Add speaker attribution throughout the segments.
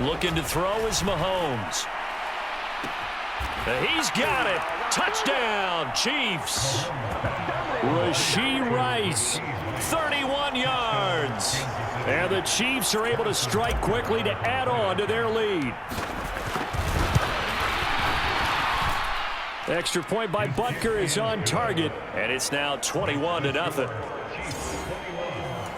Speaker 1: Looking to throw is Mahomes. He's got it. Touchdown, Chiefs. Rashee Rice, 31 yards. And the Chiefs are able to strike quickly to add on to their lead. Extra point by Butker is on target, and it's now 21-0.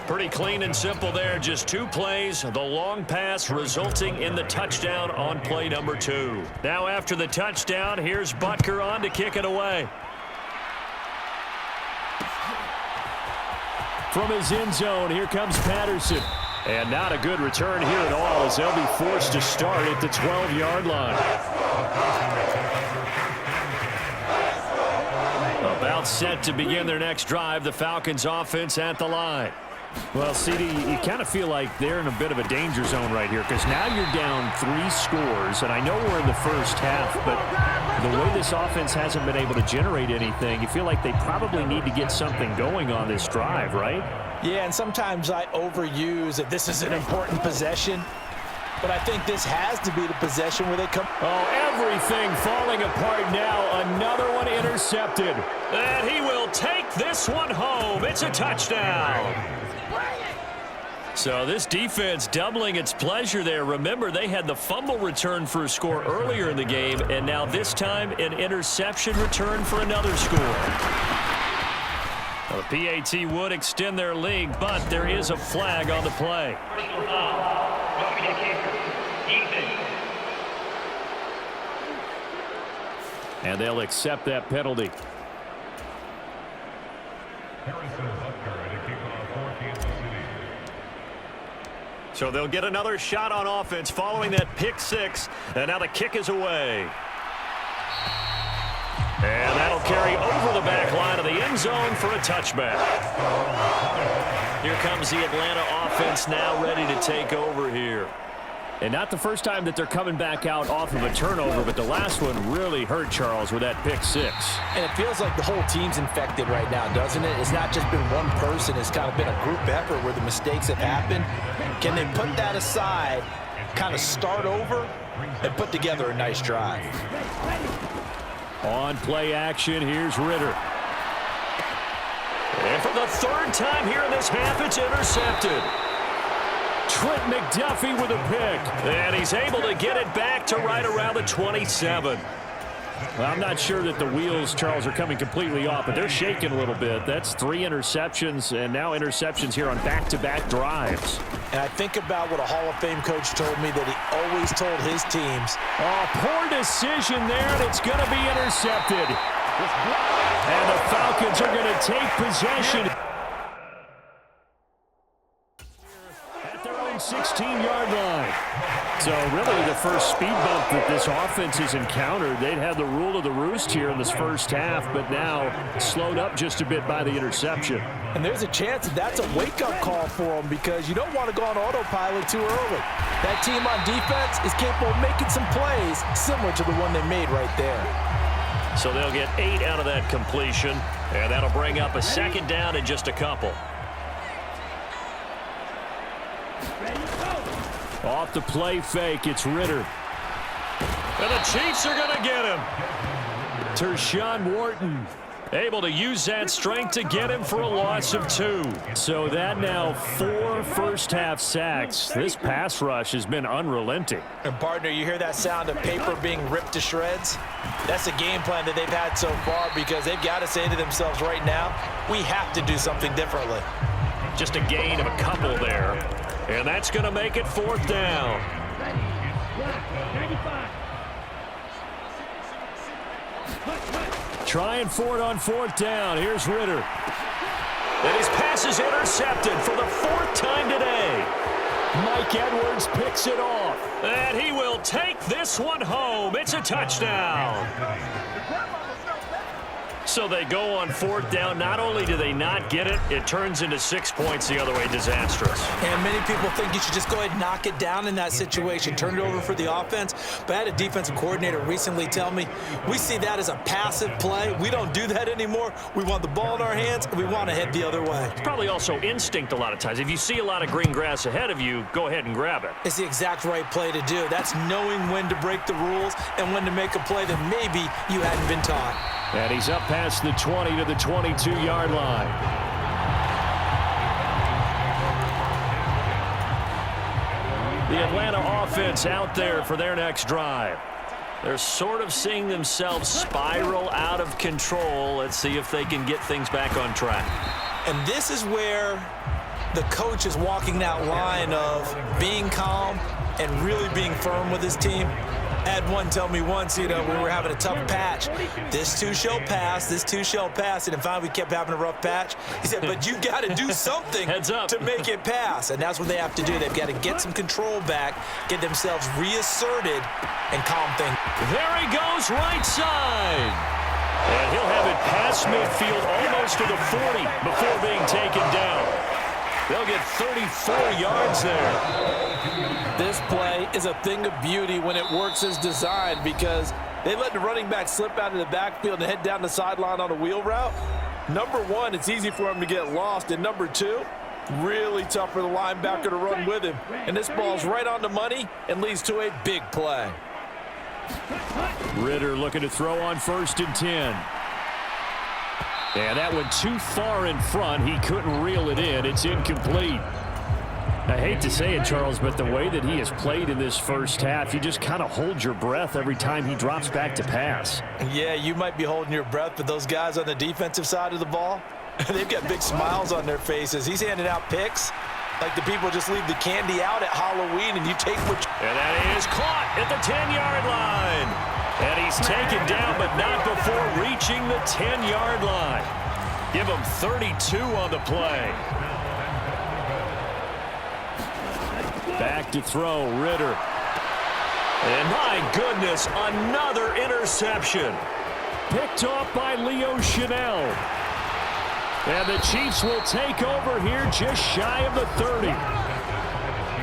Speaker 1: Pretty clean and simple there. Just 2 plays. The long pass resulting in the touchdown on play number 2. Now after the touchdown, here's Butker on to kick it away. From his end zone, here comes Patterson. And not a good return here at all as they'll be forced to start at the 12-yard line. About set to begin their next drive. The Falcons offense at the line. Well, CD, you kind of feel like they're in a bit of a danger zone right here because now you're down 3 scores, and I know we're in the first half, but the way this offense hasn't been able to generate anything, you feel like they probably need to get something going on this drive, right?
Speaker 2: Yeah, and sometimes I overuse that this is an important possession, but I think this has to be the possession where they come.
Speaker 1: Oh, everything falling apart now. Another one intercepted. And he will take this one home. It's a touchdown. So this defense doubling its pleasure there. Remember, they had the fumble return for a score earlier in the game, and now this time an interception return for another score. Well, the PAT would extend their lead, but there is a flag on the play. And they'll accept that penalty. So they'll get another shot on offense following that pick 6. And now the kick is away. And that'll carry over the back line of the end zone for a touchback. Here comes the Atlanta offense now ready to take over here. And not the first time that they're coming back out off of a turnover, but the last one really hurt Charles with that pick 6.
Speaker 2: And it feels like the whole team's infected right now, doesn't it? It's not just been one person. It's kind of been a group effort where the mistakes have happened. Can they put that aside, kind of start over, and put together a nice drive?
Speaker 1: On play action, here's Ritter. And for the 3rd time here in this half, it's intercepted. Trent McDuffie with a pick. And he's able to get it back to right around the 27. Well, I'm not sure that the wheels, Charles, are coming completely off, but they're shaking a little bit. That's 3 interceptions, and now interceptions here on back-to-back drives.
Speaker 2: And I think about what a Hall of Fame coach told me that he always told his teams.
Speaker 1: Oh, poor decision there, and it's going to be intercepted. And the Falcons are going to take possession. 16-yard line. So really the first speed bump that this offense has encountered. They'd had the rule of the roost here in this first half, but now slowed up just a bit by the interception.
Speaker 2: And there's a chance that that's a wake-up call for them because you don't want to go on autopilot too early. That team on defense is capable of making some plays similar to the one they made right there.
Speaker 1: So they'll get 8 out of that completion, and that'll bring up a 2nd down in just a couple. Off the play fake, it's Ritter. And the Chiefs are going to get him. Tershawn Wharton able to use that strength to get him for a loss of 2. So that now 4 first-half sacks. This pass rush has been unrelenting.
Speaker 2: And, partner, you hear that sound of paper being ripped to shreds? That's the game plan that they've had so far because they've got to say to themselves right now, we have to do something differently.
Speaker 1: Just a gain of a couple there. And that's going to make it 4th down. Trying for it on 4th down. Here's Ritter. And his pass is intercepted for the 4th time today. Mike Edwards picks it off. And he will take this one home. It's a touchdown. So they go on fourth down. Not only do they not get it, it turns into 6 points the other way. Disastrous.
Speaker 2: And many people think you should just go ahead and knock it down in that situation, turn it over for the offense. But I had a defensive coordinator recently tell me, we see that as a passive play. We don't do that anymore. We want the ball in our hands, and we want to head the other way.
Speaker 1: It's probably also instinct a lot of times. If you see a lot of green grass ahead of you, go ahead and grab it.
Speaker 2: It's the exact right play to do. That's knowing when to break the rules and when to make a play that maybe you hadn't been taught.
Speaker 1: And he's up past the 20 to the 22-yard line. The Atlanta offense out there for their next drive. They're sort of seeing themselves spiral out of control. Let's see if they can get things back on track.
Speaker 2: And this is where the coach is walking that line of being calm and really being firm with his team. I had one tell me once, we were having a tough patch. This too shall pass, this too shall pass. And finally we kept having a rough patch. He said, but you got to do something to make it pass. And that's what they have to do. They've got to get some control back, get themselves reasserted, and calm things.
Speaker 1: There he goes, right side. And he'll have it past midfield almost to the 40 before being taken down. They'll get 34 yards there.
Speaker 3: This play is a thing of beauty when it works as designed because they let the running back slip out of the backfield and head down the sideline on a wheel route. Number one, it's easy for him to get lost. And number two, really tough for the linebacker to run with him. And this ball's right on the money and leads to a big play.
Speaker 1: Ritter looking to throw on 1st and 10. And that went too far in front. He couldn't reel it in. It's incomplete. I hate to say it, Charles, but the way that he has played in this first half, you just kind of hold your breath every time he drops back to pass.
Speaker 2: Yeah, you might be holding your breath, but those guys on the defensive side of the ball, they've got big smiles on their faces. He's handing out picks like the people just leave the candy out at Halloween and you take what you...
Speaker 1: And that is caught at the 10-yard line. And he's taken down, but not before reaching the 10-yard line. Give him 32 on the play. Back to throw, Ritter. And my goodness, another interception. Picked off by Leo Chanel. And the Chiefs will take over here just shy of the 30.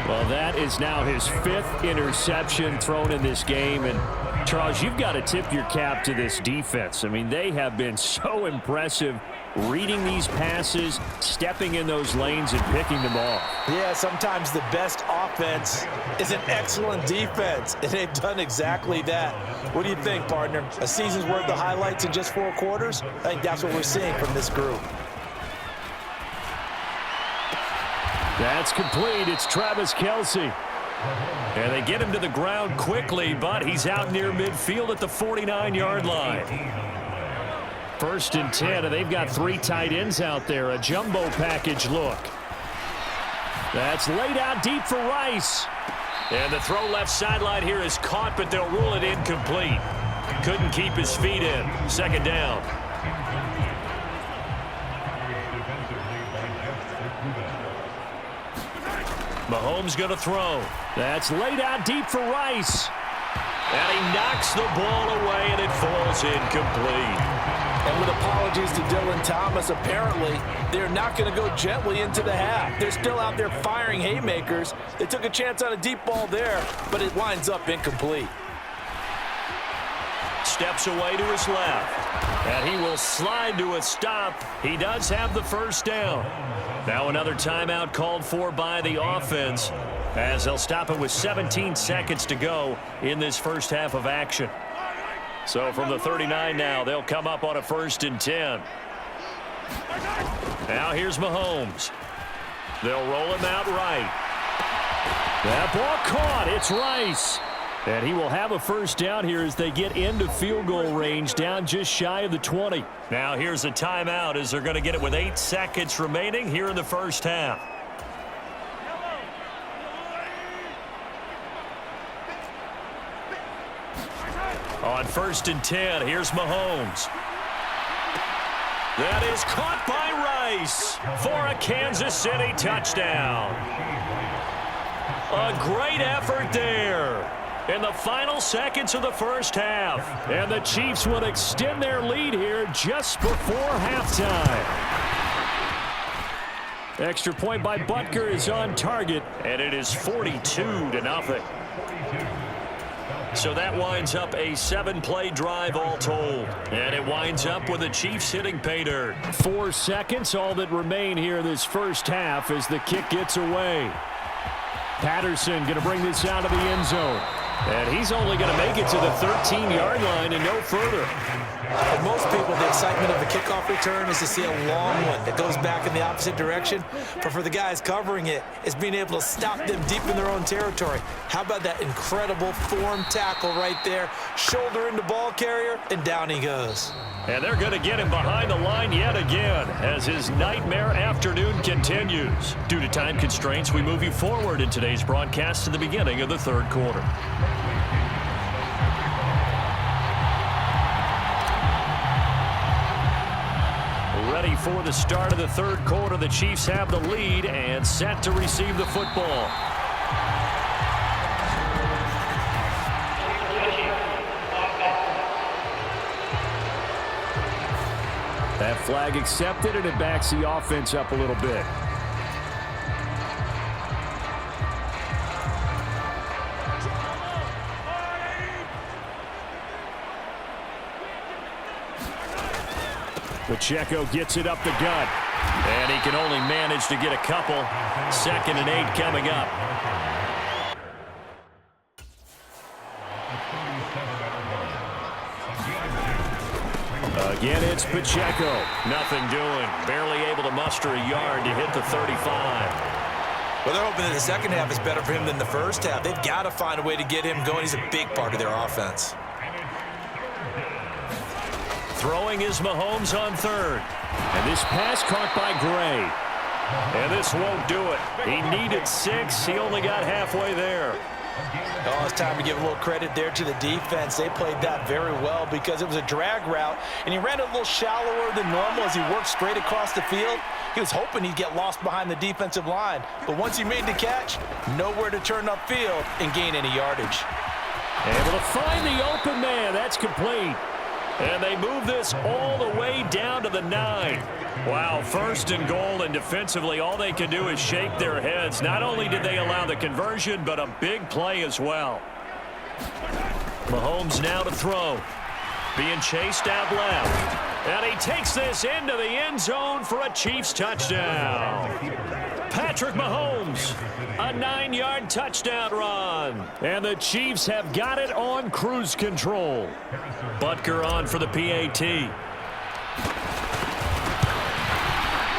Speaker 1: Well, that is now his 5th interception thrown in this game. And, Charles, you've got to tip your cap to this defense. I mean, they have been so impressive reading these passes, stepping in those lanes, and picking them off.
Speaker 2: Yeah, sometimes the best offense is an excellent defense, and they've done exactly that. What do you think, partner? A season's worth of highlights in just 4 quarters? I think that's what we're seeing from this group.
Speaker 1: That's complete. It's Travis Kelce. And they get him to the ground quickly, but he's out near midfield at the 49-yard line. 1st and 10, and they've got 3 tight ends out there. A jumbo package look. That's laid out deep for Rice. And the throw left sideline here is caught, but they'll rule it incomplete. Couldn't keep his feet in. 2nd down. Mahomes going to throw. That's laid out deep for Rice. And he knocks the ball away, and it falls incomplete.
Speaker 3: And with apologies to Dylan Thomas, apparently they're not going to go gently into the half. They're still out there firing haymakers. They took a chance on a deep ball there, but it winds up incomplete.
Speaker 1: Steps away to his left. And he will slide to a stop. He does have the 1st down. Now another timeout called for by the offense as they'll stop it with 17 seconds to go in this first half of action. So from the 39 now, they'll come up on a 1st and 10. Now here's Mahomes. They'll roll him out right. That ball caught. It's Rice. And he will have a 1st down here as they get into field goal range down just shy of the 20. Now here's a timeout as they're going to get it with 8 seconds remaining here in the first half. On 1st and 10, here's Mahomes. That is caught by Rice for a Kansas City touchdown. A great effort there. in the final seconds of the first half. And the Chiefs will extend their lead here just before halftime. Extra point by Butker is on target, and it is 42-0. So that winds up a 7-play drive all told. And it winds up with the Chiefs hitting pay dirt. 4 seconds, all that remain here this first half as the kick gets away. Patterson going to bring this out of the end zone. And he's only going to make it to the 13-yard line and no further.
Speaker 2: For most people, the excitement of the kickoff return is to see a long one that goes back in the opposite direction. But for the guys covering it, it's being able to stop them deep in their own territory. How about that incredible form tackle right there? Shoulder into ball carrier, and down he goes.
Speaker 1: And they're going to get him behind the line yet again as his nightmare afternoon continues. Due to time constraints, we move you forward in today's broadcast to the beginning of the third quarter. Ready for the start of the third quarter. The Chiefs have the lead and set to receive the football. That flag accepted, and it backs the offense up a little bit. Pacheco gets it up the gut, and he can only manage to get a couple. 2nd and 8 coming up. Again, it's Pacheco. Nothing doing. Barely able to muster a yard to hit the 35.
Speaker 2: Well, they're hoping that the second half is better for him than the first half. They've got to find a way to get him going. He's a big part of their offense.
Speaker 1: Throwing is Mahomes on 3rd. And this pass caught by Gray. And this won't do it. He needed 6. He only got halfway there.
Speaker 2: Oh, it's time to give a little credit there to the defense. They played that very well because it was a drag route, and he ran a little shallower than normal as he worked straight across the field. He was hoping he'd get lost behind the defensive line, but once he made the catch, nowhere to turn upfield and gain any yardage.
Speaker 1: Able to find the open man. That's complete. And they move this all the way down to the 9. Wow, 1st and goal, and defensively all they can do is shake their heads. Not only did they allow the conversion, but a big play as well. Mahomes now to throw. Being chased out left. And he takes this into the end zone for a Chiefs touchdown. Patrick Mahomes, a 9-yard touchdown run. And the Chiefs have got it on cruise control. Butker on for the PAT.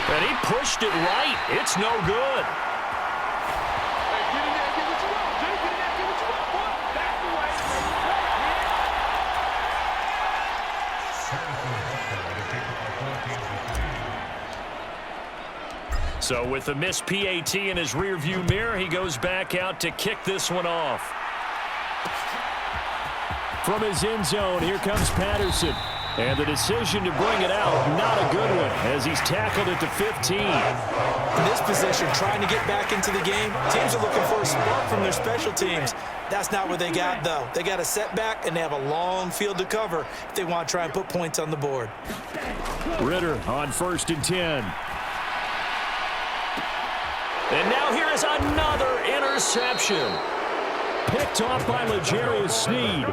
Speaker 1: And he pushed it right. It's no good. So with the missed PAT in his rearview mirror, he goes back out to kick this one off. From his end zone, here comes Patterson. And the decision to bring it out, not a good one, as he's tackled at the 15.
Speaker 2: In this position, trying to get back into the game, teams are looking for a spark from their special teams. That's not what they got, though. They got a setback, and they have a long field to cover if they want to try and put points on the board.
Speaker 1: Ritter on 1st and 10. And now here is another interception. Picked off by L'Jarius Sneed.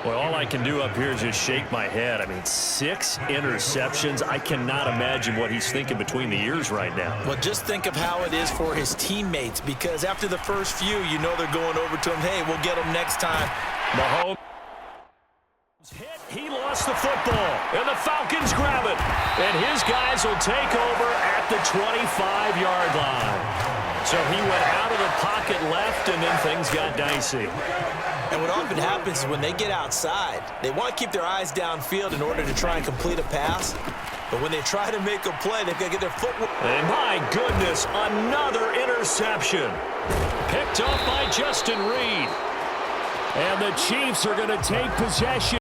Speaker 1: Well, all I can do up here is just shake my head. I mean, 6 interceptions. I cannot imagine what he's thinking between the ears right now.
Speaker 2: Well, just think of how it is for his teammates, because after the first few, you know they're going over to him, hey, we'll get him next time.
Speaker 1: Mahomes hit. He lost the football, and the Falcons grab it. And his guys will take over at the 25-yard line. So he went out of the pocket left, and then things got dicey.
Speaker 2: And what often happens is when they get outside, they want to keep their eyes downfield in order to try and complete a pass. But when they try to make a play, they've got to get their footwork.
Speaker 1: And my goodness, another interception. Picked up by Justin Reed. And the Chiefs are going to take possession.